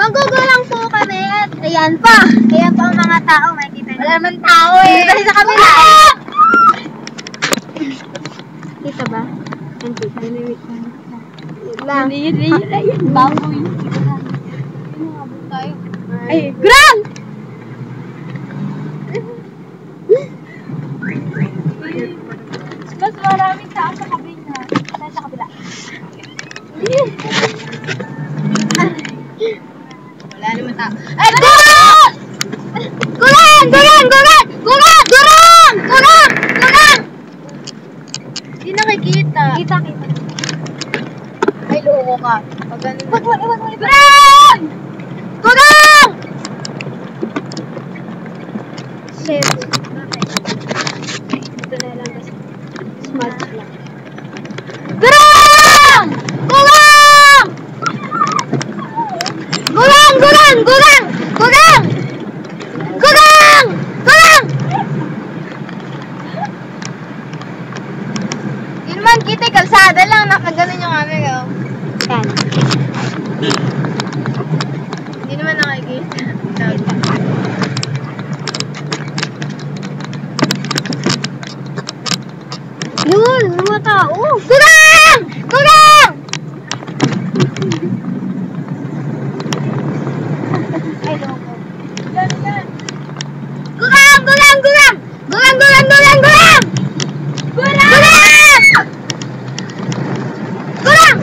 Manggugulang po kami at ayan pa. Ayan pa ang mga tao. Makikita niyo. Wala naman tao eh. Dito sa kabila. Kita ba? Kita. Lang. Baboy. Ay, Gran! Mas maraming tao sa kabila. Sa kabila. Wala naman tao. Ay, Gurang! Gurang! Gurang! Gurang! Gurang! Gurang! Gurang! Gurang! Hindi nakikita. Kita. Ay, loko ka. Pag ganun. Gurang! Gurang! Shit. Ito na lang kasi. Smart lang. Gurang! Gurang! Gurang! Gurang! Gurang! Gurang! Gurang! Gurang! Yun man, kita kalsada lang. Nakaganon yung aming. Yan. Hindi naman nakikita. Yun, mga tao. Gurang! Gurang! Ay, loko. Gurang! Gurang! Gurang! Gurang! Gurang! Gurang! Gurang! Gurang! Gurang! Gurang!